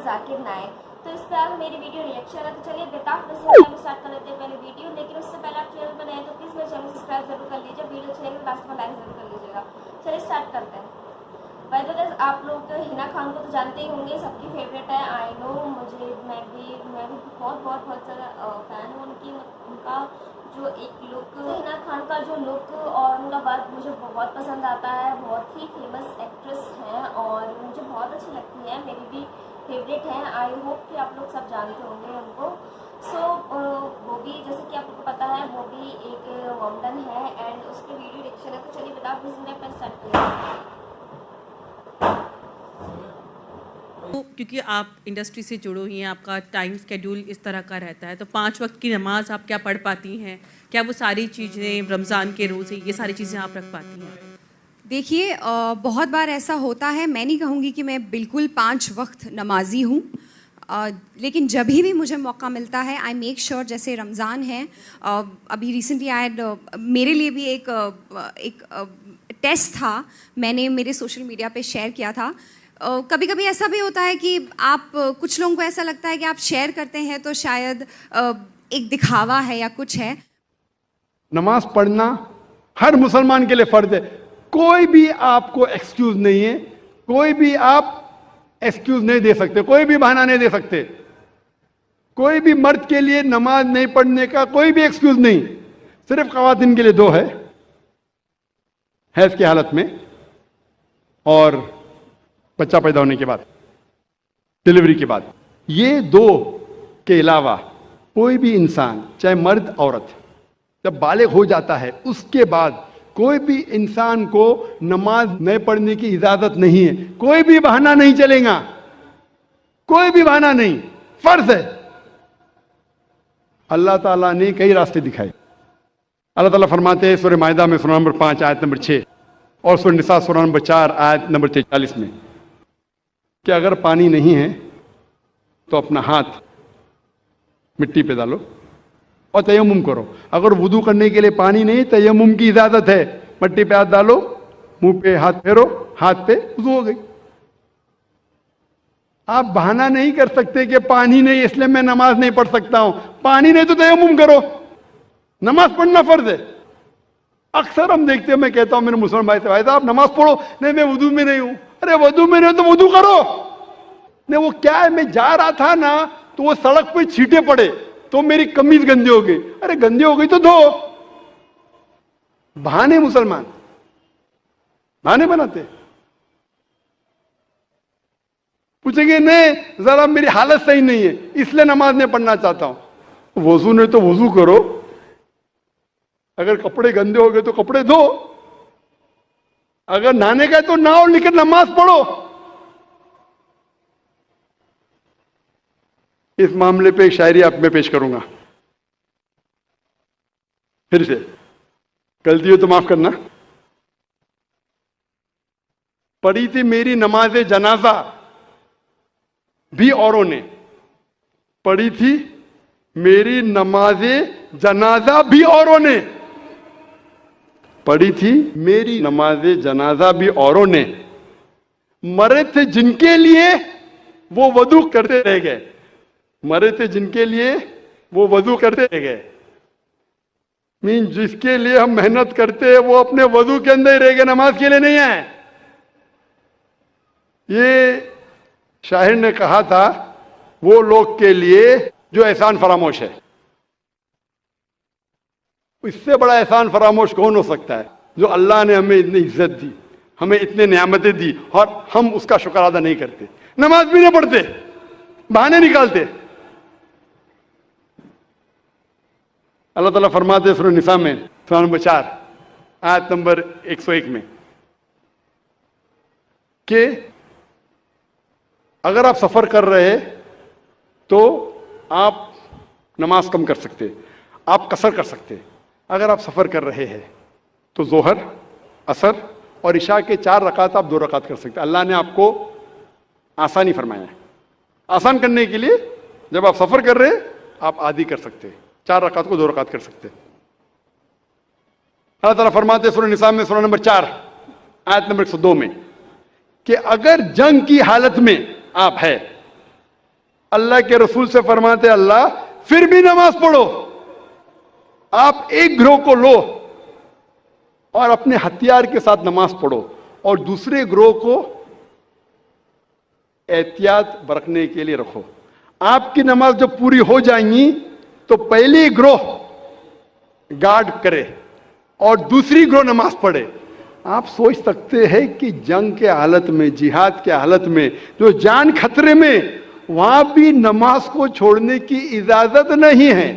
ذاکر نائک. تو اس پہ آج میری ویڈیو ریئیکشن ہے. تو چلیے بےتاخ ویسے ہم اسٹارٹ کر لیتے ہیں پہلے ویڈیو. لیکن اس سے پہلے آپ چینل پر نئے ہیں تو پلیز میرے چینل سبسکرائب ضرور کر لیجیے. ویڈیو اچھی لگے تو لاسٹ میں لائک ضرور کر لیجیے گا. چلیے اسٹارٹ کرتے ہیں. بائی دا وے آپ لوگ حنا خان کو تو جانتے ہی ہوں گے, سب کی فیوریٹ ہے. آئی نو, میں بھی بہت زیادہ فین ہوں ان کا جو ایک لک, حنا خان کا جو لک اور ان کا ورک مجھے بہت پسند آتا ہے. بہت ہی فیمس ایکٹریس ہیں اور مجھے بہت اچھی لگتی ہیں, میری بھی فیوریٹ ہیں. آئی ہوپ کہ آپ لوگ سب جانتے ہوں گے ان کو. سو وہ بھی جیسے کہ آپ لوگ کو پتہ ہے وہ بھی ایک مومڈن ہے اینڈ اس پہ ویڈیو ریئیکشن ہے. تو چلیے بتاؤ کس نے پہ اسٹارٹ کیا. کیونکہ آپ انڈسٹری سے جڑو ہوئی ہیں, آپ کا ٹائم اسکیڈول اس طرح کا رہتا ہے, تو 5 وقت کی نماز آپ کیا پڑھ پاتی ہیں؟ کیا وہ ساری چیزیں رمضان کے روزے یہ ساری چیزیں آپ رکھ پاتی ہیں؟ دیکھیے, بہت بار ایسا ہوتا ہے, میں نہیں کہوں گی کہ میں بالکل 5 وقت نمازی ہوں, لیکن جب بھی مجھے موقع ملتا ہے آئی میک شیور. جیسے رمضان ہے, ابھی ریسنٹلی میرے لیے بھی ایک ٹیسٹ تھا, میں نے میرے سوشل میڈیا پہ شیئر کیا تھا. کبھی کبھی ایسا بھی ہوتا ہے کہ آپ کچھ لوگوں کو ایسا لگتا ہے کہ آپ شیئر کرتے ہیں تو شاید ایک دکھاوا ہے یا کچھ ہے. نماز پڑھنا ہر مسلمان کے لیے فرض ہے. کوئی بھی آپ کو ایکسکیوز نہیں ہے, کوئی بھی آپ ایکسکیوز نہیں دے سکتے, کوئی بھی بہانہ نہیں دے سکتے. کوئی بھی مرد کے لیے نماز نہیں پڑھنے کا کوئی بھی ایکسکیوز نہیں. صرف خواتین کے لیے 2 ہے, حیض کی حالت میں اور بچہ پیدا ہونے کے بعد, ڈلیوری کے بعد. یہ 2 کے علاوہ کوئی بھی انسان چاہے مرد عورت جب بالغ ہو جاتا ہے اس کے بعد کوئی بھی انسان کو نماز نہیں پڑھنے کی اجازت نہیں ہے. کوئی بھی بہانہ نہیں چلے گا, کوئی بھی بہانہ نہیں, فرض ہے. اللہ تعالیٰ نے کئی راستے دکھائے. اللہ تعالیٰ فرماتے ہیں سورہ مائدہ میں سورہ نمبر 5 آیت نمبر 6 اور سورہ نساء سورہ نمبر 4 آیت نمبر 43 میں کہ اگر پانی نہیں ہے تو اپنا ہاتھ مٹی پہ ڈالو اور تیمم کرو. اگر وضو کرنے کے لیے پانی نہیں, تیمم کی اجازت ہے. مٹی پہ ہاتھ ڈالو, منہ پہ ہاتھ پھیرو, ہاتھ پہ وضو ہو گئی. آپ بہانہ نہیں کر سکتے کہ پانی نہیں اس لیے میں نماز نہیں پڑھ سکتا ہوں. پانی نہیں تو تیمم کرو, نماز پڑھنا فرض ہے. اکثر ہم دیکھتے ہیں, میں کہتا ہوں میرے مسلمان بھائی سے, بھائی صاحب نماز پڑھو. نہیں میں وضو میں نہیں ہوں. ارے وضو میں نہیں تو وضو کرو. نہیں وہ کیا ہے, میں جا رہا تھا نا تو وہ سڑک پہ چھینٹے پڑے تو میری قمیض گندی ہو گئی. ارے گندی ہو گئی تو دھو. بہانے مسلمان بہانے بناتے. پوچھیں گے نہیں ذرا میری حالت صحیح نہیں ہے اس لیے نماز نہیں پڑھنا چاہتا ہوں. وضو نہیں تو وضو کرو. اگر کپڑے گندے ہو گئے تو کپڑے دھو. اگر نہانے گئے تو نہاؤ لیکن نماز پڑھو. اس معاملے پہ ایک شاعری آپ میں پیش کروں گا. پھر سے غلطی ہو تو معاف کرنا. پڑھی تھی میری نماز جنازہ بھی اوروں نے, پڑھی تھی میری نماز جنازہ بھی اوروں نے, پڑھی تھی میری نماز جنازہ بھی اوروں نے, مرے تھے جن کے لیے وہ وضو کرتے رہ گئے. مرے تھے جن کے لیے وہ وضو کرتے رہ گئے. جس کے لیے ہم محنت کرتے وہ اپنے وضو کے اندر ہی رہ گئے, نماز کے لیے نہیں آئے. یہ شاعر نے کہا تھا وہ لوگ کے لیے جو احسان فراموش ہے. اس سے بڑا احسان فراموش کون ہو سکتا ہے جو اللہ نے ہمیں اتنی عزت دی, ہمیں اتنے نعمتیں دی اور ہم اس کا شکر ادا نہیں کرتے, نماز بھی نہیں پڑھتے, بہانے نکالتے. اللہ تعالیٰ فرماتے ہیں سورہ نساء میں سورہ نمبر 4 آیت نمبر 101 میں کہ اگر آپ سفر کر رہے تو آپ نماز کم کر سکتے, آپ قصر کر سکتے. اگر آپ سفر کر رہے ہیں تو ظہر, عصر اور عشاء کے 4 رکعت آپ 2 رکعت کر سکتے. اللہ نے آپ کو آسانی فرمایا ہے. آسان کرنے کے لیے جب آپ سفر کر رہے آپ آدھی کر سکتے, 4 رکعت کو 2 رکعت کر سکتے. اللہ تعالیٰ فرماتے ہیں سورہ نساء میں سورہ نمبر 4 آیت نمبر 102 میں کہ اگر جنگ کی حالت میں آپ ہے اللہ کے رسول سے فرماتے اللہ پھر بھی نماز پڑھو. آپ ایک گروہ کو لو اور اپنے ہتھیار کے ساتھ نماز پڑھو اور دوسرے گروہ کو احتیاط برتنے کے لیے رکھو. آپ کی نماز جب پوری ہو جائیں گی تو پہلی گروہ گارڈ کرے اور دوسری گروہ نماز پڑھے. آپ سوچ سکتے ہیں کہ جنگ کے حالت میں, جہاد کے حالت میں, جو جان خطرے میں, وہاں بھی نماز کو چھوڑنے کی اجازت نہیں ہے.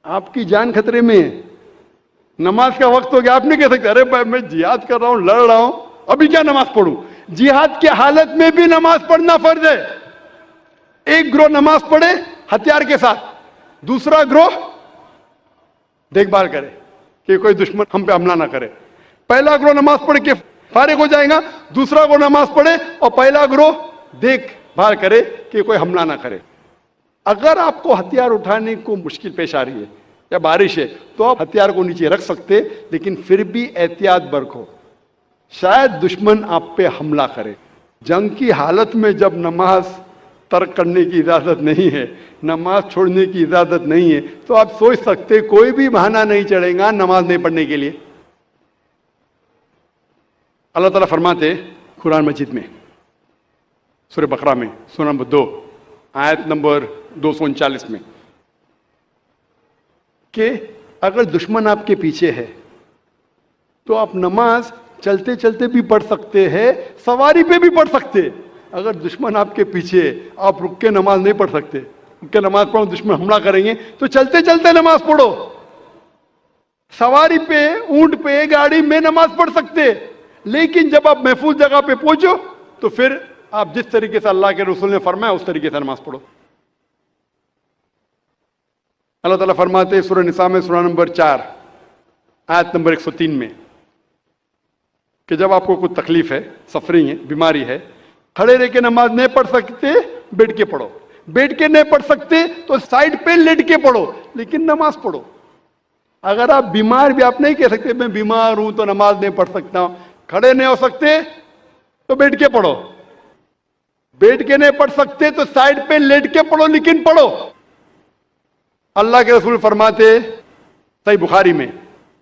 آپ کی جان خطرے میں ہے, نماز کا وقت ہو گیا, آپ نہیں کہہ سکتے ارے بھائی میں جہاد کر رہا ہوں, لڑ رہا ہوں, ابھی کیا نماز پڑھوں. جہاد کی حالت میں بھی نماز پڑھنا فرض ہے. ایک گروہ نماز پڑھے ہتھیار کے ساتھ, دوسرا گروہ دیکھ بھال کرے کہ کوئی دشمن ہم پہ حملہ نہ کرے. پہلا گروہ نماز پڑھ کے فارغ ہو جائے گا, دوسرا گروہ نماز پڑھے اور پہلا گروہ دیکھ بھال کرے کہ کوئی حملہ نہ کرے. اگر آپ کو ہتھیار اٹھانے کو مشکل پیش آ رہی ہے یا بارش ہے تو آپ ہتھیار کو نیچے رکھ سکتے, لیکن پھر بھی احتیاط برتو, شاید دشمن آپ پہ حملہ کرے. جنگ کی حالت میں جب نماز ترک کرنے کی اجازت نہیں ہے, نماز چھوڑنے کی اجازت نہیں ہے, تو آپ سوچ سکتے کوئی بھی بہانہ نہیں چڑھے گا نماز نہیں پڑھنے کے لیے. اللہ تعالیٰ فرماتے قرآن مجید میں سورہ بقرہ میں سورہ نمبر 2 آیت نمبر 239 میں کہ اگر دشمن آپ کے پیچھے ہے تو آپ نماز چلتے چلتے بھی پڑھ سکتے ہیں, سواری پہ بھی پڑھ سکتے. اگر دشمن آپ کے پیچھے آپ رک کے نماز نہیں پڑھ سکتے, رک کے نماز پڑھو دشمن حملہ کریں گے, تو چلتے چلتے نماز پڑھو. سواری پہ, اونٹ پہ, گاڑی میں نماز پڑھ سکتے, لیکن جب آپ محفوظ جگہ پہ پہنچو تو پھر آپ جس طریقے سے اللہ کے رسول نے فرمایا اس طریقے سے نماز پڑھو. اللہ تعالیٰ فرماتے سورہ نساء میں سورہ نمبر 4 آیت نمبر 103 میں کہ جب آپ کو کوئی تکلیف ہے, سفرنگ ہے, بیماری ہے, کھڑے رہ کے نماز نہیں پڑھ سکتے بیٹھ کے پڑھو, بیٹھ کے نہیں پڑھ سکتے تو سائڈ پہ لیٹ کے پڑھو, لیکن نماز پڑھو. اگر آپ بیمار بھی, آپ نہیں کہہ سکتے میں بیمار ہوں تو نماز نہیں پڑھ سکتا ہوں, کھڑے نہیں ہو سکتے تو بیٹھ کے پڑھو, بیٹھ کے نہیں پڑھ سکتے تو سائڈ پہ لیٹ کے پڑھو, لیکن پڑھو. اللہ کے رسول فرماتے صحیح بخاری میں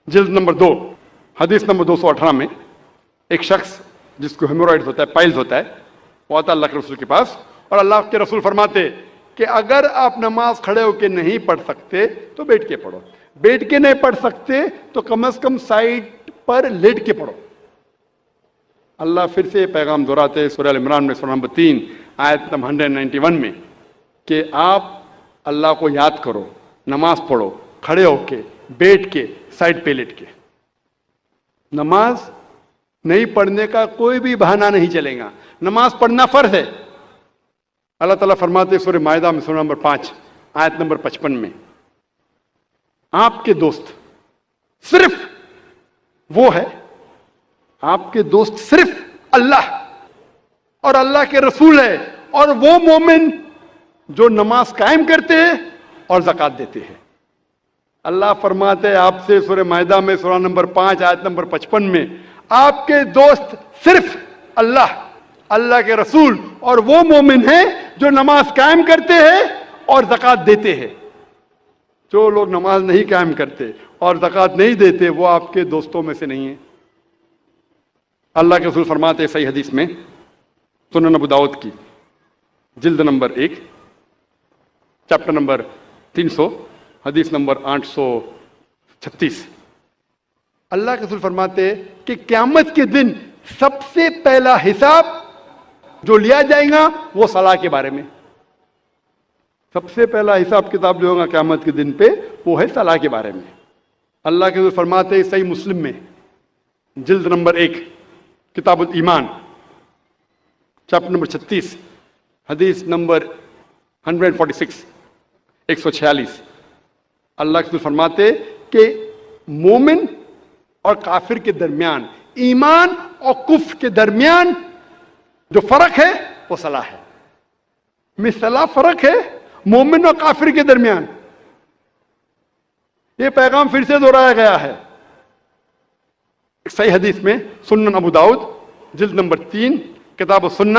جلد نمبر 2 حدیث نمبر 218 میں ایک شخص جس کو ہیمورائڈز ہوتا ہے, پائلز ہوتا ہے, وہ آتا اللہ کے رسول کے پاس, اور اللہ کے رسول فرماتے کہ اگر آپ نماز کھڑے ہو کے نہیں پڑھ سکتے تو بیٹھ کے پڑھو, بیٹھ کے نہیں پڑھ سکتے تو کم از کم سائڈ پر لیٹ کے پڑھو. اللہ پھر سے پیغام دہراتے سورہ ال عمران میں سورہ نمبر 3 آیت نمبر 191 میں کہ آپ اللہ کو یاد کرو, نماز پڑھو کھڑے ہو کے, بیٹھ کے, سائڈ پہ لیٹ کے. نماز نہیں پڑھنے کا کوئی بھی بہانہ نہیں چلے گا, نماز پڑھنا فرض ہے. اللہ تعالیٰ فرماتے سورہ مائدہ میں سورہ نمبر 5 آیت نمبر 55 میں آپ کے دوست صرف وہ ہے, آپ کے دوست صرف اللہ اور اللہ کے رسول ہے, اور وہ مومن جو نماز قائم کرتے ہیں اور زکوٰۃ دیتے ہیں. اللہ فرماتے ہیں آپ سے سورہ مائدہ میں سورہ نمبر 5 آیت نمبر 55 میں آپ کے دوست صرف اللہ, اللہ کے رسول اور وہ مومن ہیں جو نماز قائم کرتے ہیں اور زکوٰۃ دیتے ہیں. جو لوگ نماز نہیں قائم کرتے اور زکوٰۃ نہیں دیتے وہ آپ کے دوستوں میں سے نہیں ہیں. اللہ کے رسول فرماتے ہیں صحیح حدیث میں سنن ابو داؤد کی جلد نمبر 1 چیپٹر نمبر 300 حدیث نمبر 836 اللہ کے رسول فرماتے ہیں کہ قیامت کے دن سب سے پہلا حساب جو لیا جائے گا وہ صلاح کے بارے میں. سب سے پہلا حساب کتاب جو ہوگا قیامت کے دن پہ وہ ہے صلاح کے بارے میں. اللہ کے رسول فرماتے ہیں صحیح مسلم میں جلد نمبر 1 کتاب الایمان چیپٹر نمبر 36 حدیث نمبر 146 146 اللہ کے رسول فرماتے کہ مومن اور کافر کے درمیان, ایمان اور کفر کے درمیان جو فرق ہے وہ صلاح ہے. مثلا فرق ہے مومن اور کافر کے درمیان. یہ پیغام پھر سے دہرایا گیا ہے صحیح حدیث میں سنن ابو داؤد جلد نمبر 3 کتاب السنہ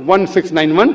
1691,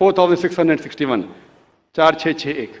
4661, 4661।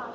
5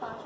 5